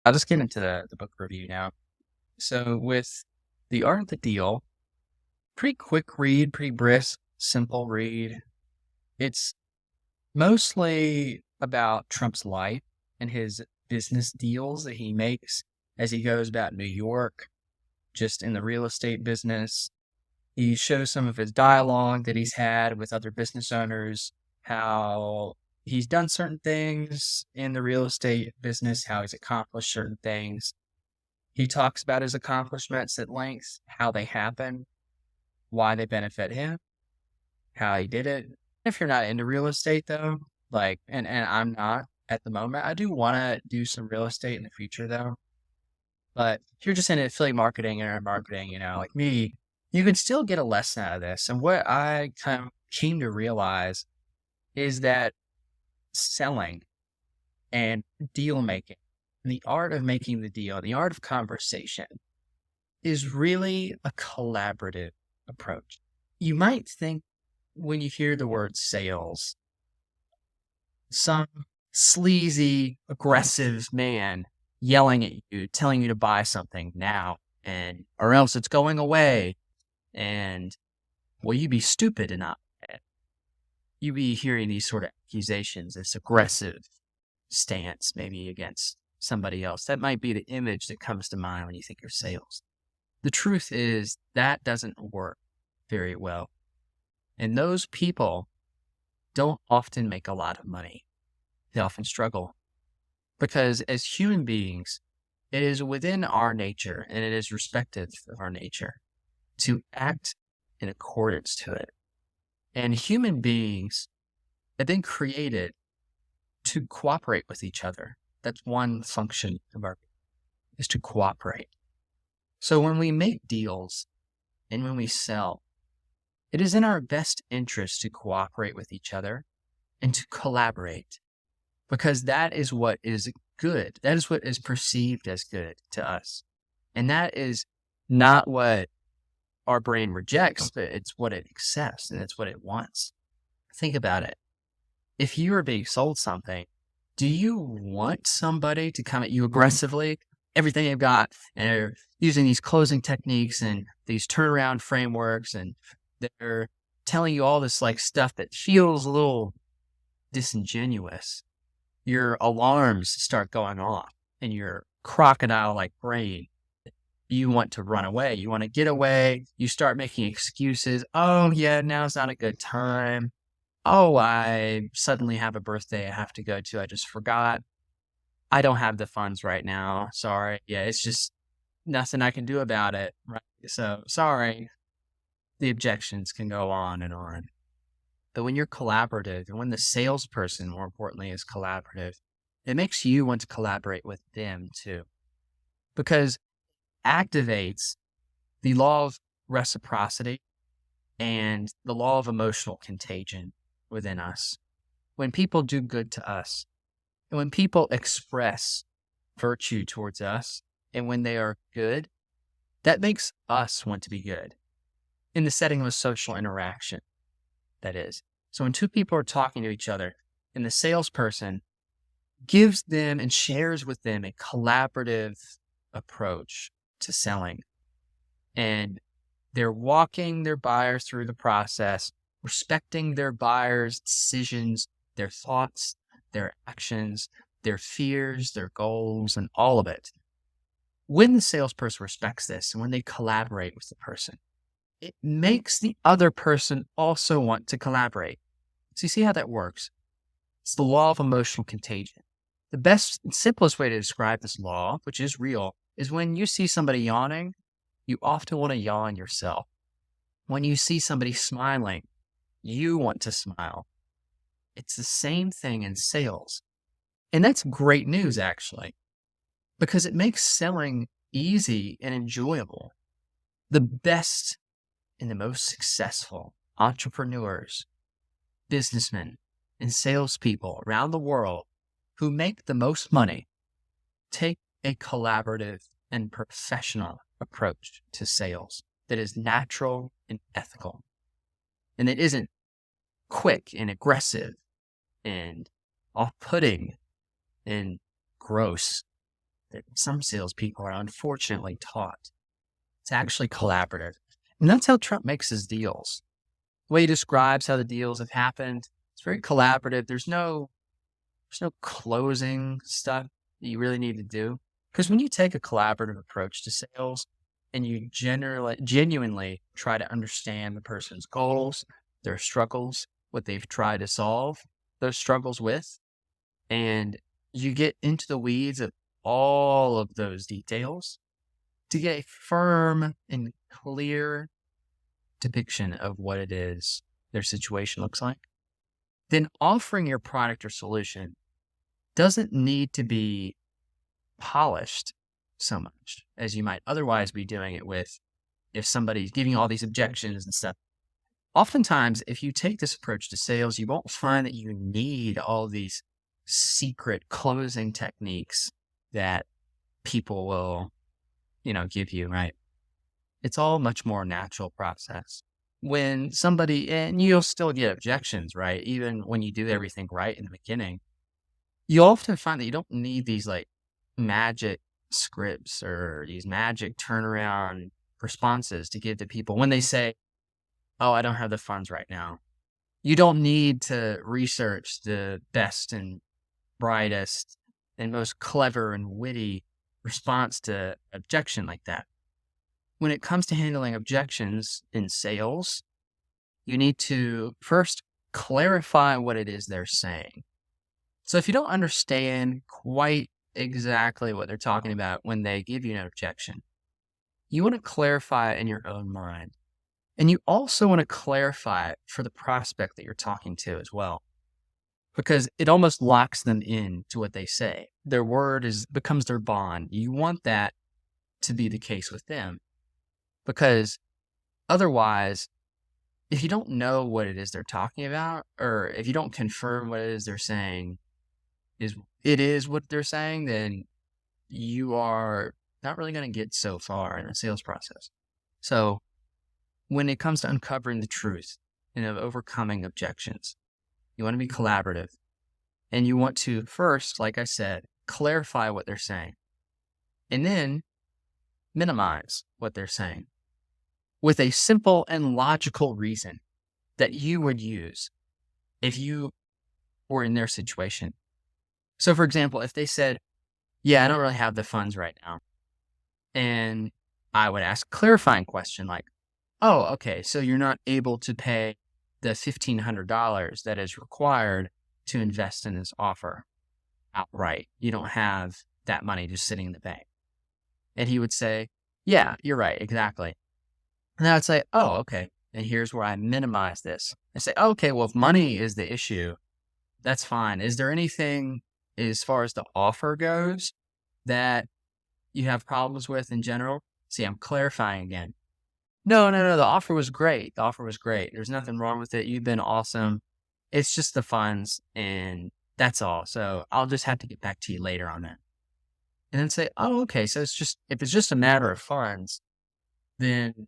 I'll just get into the book review now. So with The Art of the Deal, pretty quick read, pretty brisk, simple read. It's mostly about Trump's life and his business deals that he makes as he goes about New York, just in the real estate business. He shows some of his dialogue that he's had with other business owners, how he's done certain things in the real estate business, how he's accomplished certain things. He talks about his accomplishments at length, how they happen, why they benefit him, how he did it. If you're not into real estate though, and I'm not at the moment. I do want to do some real estate in the future though. But if you're just in affiliate marketing, internet marketing, like me, you can still get a lesson out of this. And what I kind of came to realize is that selling and deal making, and the art of making the deal, the art of conversation is really a collaborative approach. You might think when you hear the word sales, some sleazy, aggressive man yelling at you, telling you to buy something now, and or else it's going away, and well, you be stupid and not. You be hearing these sort of accusations, this aggressive stance, maybe against somebody else. That might be the image that comes to mind when you think of sales. The truth is that doesn't work very well. And those people don't often make a lot of money. They often struggle because as human beings, it is within our nature and it is respective of our nature to act in accordance to it. And human beings have been created to cooperate with each other. That's one function of our is to cooperate. So when we make deals and when we sell, it is in our best interest to cooperate with each other and to collaborate because that is what is good. That is what is perceived as good to us. And that is not what our brain rejects, but it's what it accepts and it's what it wants. Think about it. If you are being sold something, do you want somebody to come at you aggressively? Everything they've got, and they're using these closing techniques and these turnaround frameworks, and they're telling you all this like stuff that feels a little disingenuous. Your alarms start going off in your crocodile-like brain. You want to run away. You want to get away. You start making excuses. Oh, yeah, now's not a good time. Oh, I suddenly have a birthday I have to go to. I just forgot. I don't have the funds right now. Sorry. Yeah, it's just nothing I can do about it. Right. So sorry. The objections can go on and on. But when you're collaborative and when the salesperson, more importantly, is collaborative, it makes you want to collaborate with them too. Because activates the law of reciprocity and the law of emotional contagion within us. When people do good to us, and when people express virtue towards us, and when they are good, that makes us want to be good in the setting of a social interaction, that is. So when two people are talking to each other, and the salesperson gives them and shares with them a collaborative approach to selling, and they're walking their buyers through the process, respecting their buyers' decisions, their thoughts, their actions, their fears, their goals, and all of it. When the salesperson respects this and when they collaborate with the person, it makes the other person also want to collaborate. So you see how that works? It's the law of emotional contagion. The best and simplest way to describe this law, which is real, is when you see somebody yawning, you often want to yawn yourself. When you see somebody smiling, you want to smile. It's the same thing in sales. And that's great news, actually, because it makes selling easy and enjoyable. The best and the most successful entrepreneurs, businessmen, and salespeople around the world who make the most money take a collaborative and professional approach to sales that is natural and ethical. And it isn't quick and aggressive and off-putting and gross. that some salespeople are unfortunately taught. It's actually collaborative. And that's how Trump makes his deals. The way he describes how the deals have happened, it's very collaborative. There's no closing stuff that you really need to do. Because when you take a collaborative approach to sales and you genuinely try to understand the person's goals, their struggles, what they've tried to solve those struggles with, and you get into the weeds of all of those details to get a firm and clear depiction of what it is their situation looks like, then offering your product or solution doesn't need to be polished so much as you might otherwise be doing it with if somebody's giving you all these objections and stuff. Oftentimes, if you take this approach to sales, you won't find that you need all these secret closing techniques that people will, give you, right? It's all much more natural process. When somebody, and you'll still get objections, right? Even when you do everything right in the beginning, you often find that you don't need these like magic scripts or these magic turnaround responses to give to people when they say, "Oh, I don't have the funds right now." You don't need to research the best and brightest and most clever and witty response to objection like that. When it comes to handling objections in sales, you need to first clarify what it is they're saying. So if you don't understand quite exactly what they're talking about when they give you an objection, you want to clarify it in your own mind. And you also want to clarify it for the prospect that you're talking to as well, because it almost locks them in to what they say. Their word becomes their bond. You want that to be the case with them, because otherwise, if you don't know what it is they're talking about, or if you don't confirm what it is they're saying is what they're saying, then you are not really going to get so far in the sales process. So when it comes to uncovering the truth and of overcoming objections, you want to be collaborative, and you want to first, like I said, clarify what they're saying, and then minimize what they're saying with a simple and logical reason that you would use if you were in their situation. So for example, if they said, "Yeah, I don't really have the funds right now," and I would ask a clarifying question like, "Oh, okay, so you're not able to pay the $1,500 that is required to invest in this offer outright. You don't have that money just sitting in the bank." And he would say, "Yeah, you're right, exactly." And I would say, "Oh, okay. And here's where I minimize this." I say, "Okay, well, if money is the issue, that's fine. Is there anything as far as the offer goes that you have problems with in general?" See, I'm clarifying again. No, no, no. The offer was great. The offer was great. There's nothing wrong with it. You've been awesome. It's just the funds, and that's all. So I'll just have to get back to you later on that. And then say, "Oh, okay. So if it's just a matter of funds, then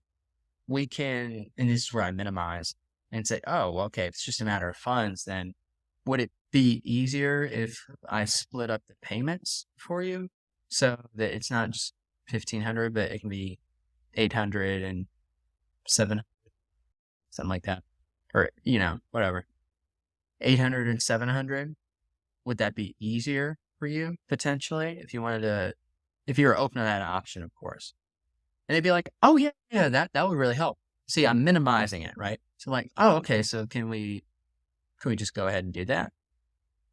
we can," and this is where I minimize and say, "Oh, well, okay. If it's just a matter of funds, then would it be easier if I split up the payments for you so that it's not just 1,500, but it can be 800 and 700, something like that, or whatever, 800 and 700? Would that be easier for you potentially if you were open to that option, of course?" And they'd be like, "Oh yeah, yeah, that would really help." See, I'm minimizing it, right? So like, "Oh, okay, so can we just go ahead and do that?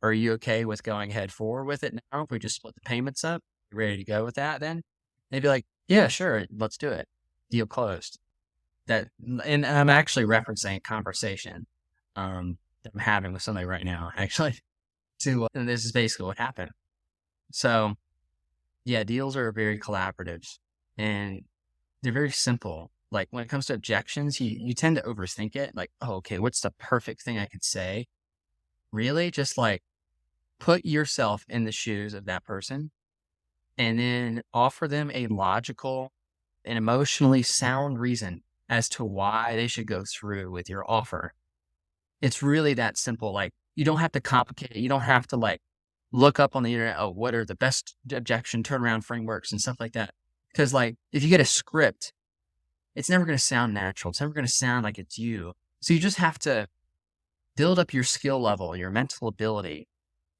Are you okay with going ahead forward with it now? If we just split the payments up, you ready to go with that then?" They'd be like, "Yeah, sure, let's do it. Deal closed." And I'm actually referencing a conversation that I'm having with somebody right now, actually, and this is basically what happened. So yeah, deals are very collaborative, and they're very simple. Like when it comes to objections, you tend to overthink it. Like, "Oh, okay, what's the perfect thing I could say?" Really, just like put yourself in the shoes of that person, and then offer them a logical and emotionally sound reason as to why they should go through with your offer. It's really that simple. Like, you don't have to complicate it. You don't have to like look up on the internet, oh, what are the best objection turnaround frameworks and stuff like that. Because like if you get a script, it's never going to sound natural. It's never going to sound like it's you. So you just have to build up your skill level, your mental ability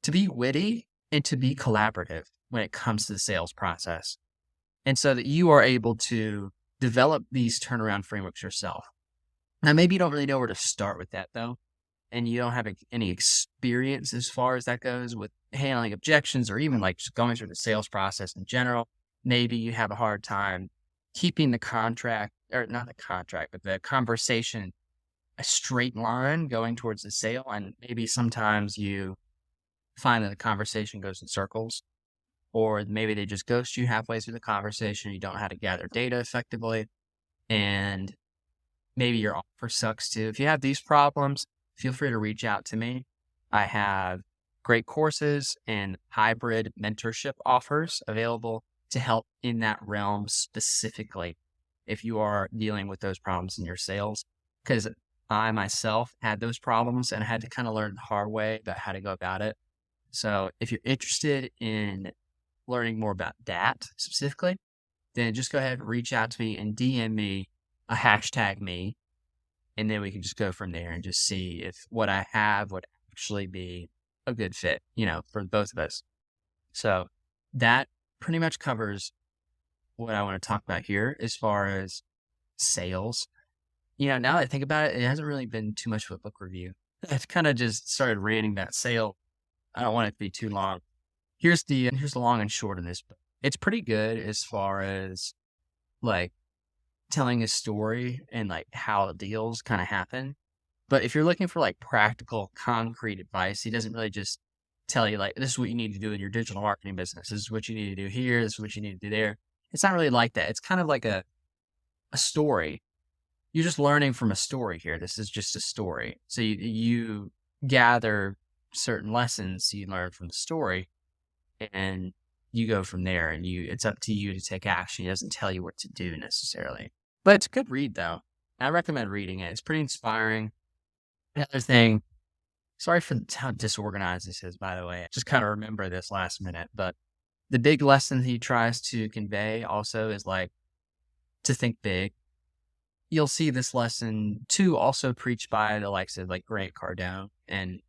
to be witty and to be collaborative when it comes to the sales process. And so that you are able to develop these turnaround frameworks yourself. Now, maybe you don't really know where to start with that though, and you don't have any experience as far as that goes with handling objections or even like just going through the sales process in general. Maybe you have a hard time keeping the contract, or not the contract, but the conversation a straight line going towards the sale. And maybe sometimes you find that the conversation goes in circles, or maybe they just ghost you halfway through the conversation. You don't know how to gather data effectively, and maybe your offer sucks too. If you have these problems, feel free to reach out to me. I have great courses and hybrid mentorship offers available to help in that realm specifically if you are dealing with those problems in your sales. Because I myself had those problems and I had to kind of learn the hard way about how to go about it. So if you're interested in learning more about that specifically, then just go ahead and reach out to me and DM me a hashtag me, and then we can just go from there and just see if what I have would actually be a good fit, for both of us. So that pretty much covers what I want to talk about here as far as sales. Now that I think about it, it hasn't really been too much of a book review. I've kind of just started ranting about sale. I don't want it to be too long. Here's the long and short of this book. It's pretty good as far as like telling a story and like how the deals kind of happen. But if you're looking for like practical, concrete advice, he doesn't really just tell you like, this is what you need to do in your digital marketing business. This is what you need to do here. This is what you need to do there. It's not really like that. It's kind of like a story. You're just learning from a story here. This is just a story. So you gather certain lessons you learn from the story, and you go from there, and it's up to you to take action. He doesn't tell you what to do necessarily. But it's a good read though. I recommend reading it. It's pretty inspiring. Another thing, sorry for how disorganized this is, by the way. I just kind of remember this last minute, but the big lesson he tries to convey also is like to think big. You'll see this lesson too also preached by the likes of like Grant Cardone and,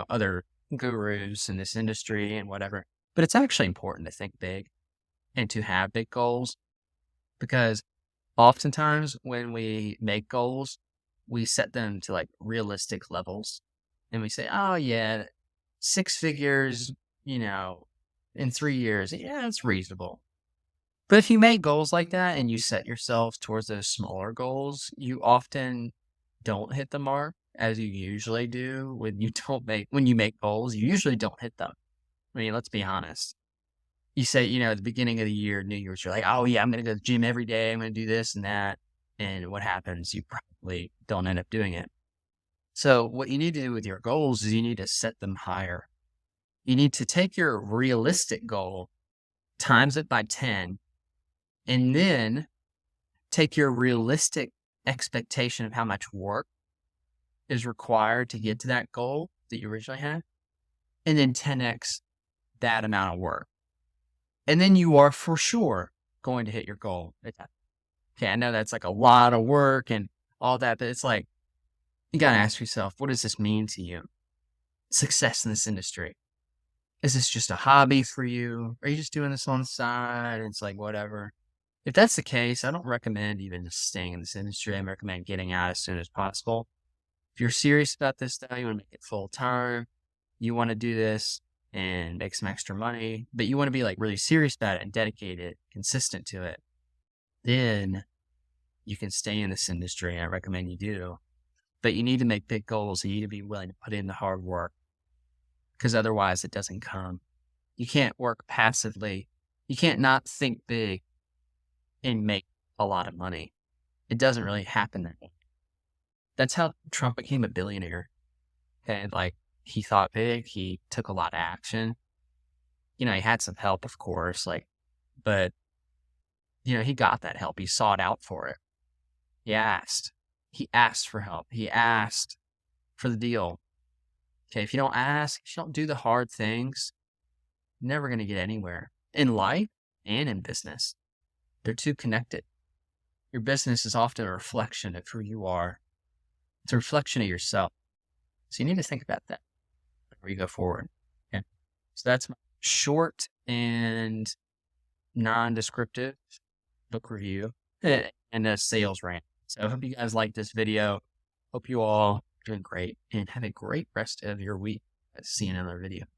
other gurus in this industry and whatever. But it's actually important to think big and to have big goals, because oftentimes when we make goals, we set them to like realistic levels and we say, oh yeah, 6 figures, in 3 years. Yeah, it's reasonable. But if you make goals like that and you set yourself towards those smaller goals, you often don't hit the mark as you usually do when you make goals, you usually don't hit them. I mean, let's be honest. You say, at the beginning of the year, New Year's, you're like, oh yeah, I'm going to go to the gym every day. I'm going to do this and that. And what happens? You probably don't end up doing it. So what you need to do with your goals is you need to set them higher. You need to take your realistic goal, times it by 10, and then take your realistic expectation of how much work is required to get to that goal that you originally had, and then 10x that amount of work. And then you are for sure going to hit your goal. Okay, I know that's like a lot of work and all that, but it's like, you got to ask yourself, what does this mean to you? Success in this industry. Is this just a hobby for you? Are you just doing this on the side? It's like, whatever. If that's the case, I don't recommend even just staying in this industry. I recommend getting out as soon as possible. If you're serious about this though, you want to make it full time, you want to do this and make some extra money, but you want to be like really serious about it and dedicated, consistent to it, then you can stay in this industry. I recommend you do. But you need to make big goals. You need to be willing to put in the hard work, because otherwise it doesn't come. You can't work passively. You can't not think big and make a lot of money. It doesn't really happen that way. That's how Trump became a billionaire. And like, he thought big, he took a lot of action. He had some help, of course, but he got that help. He sought out for it. He asked for help. He asked for the deal. Okay. If you don't ask, if you don't do the hard things, never going to get anywhere in life and in business. They're too connected. Your business is often a reflection of who you are. It's a reflection of yourself. So you need to think about that before you go forward. Okay. So that's my short and non-descriptive book review and a sales rant. So I hope you guys like this video. Hope you all are doing great and have a great rest of your week. See you in another video.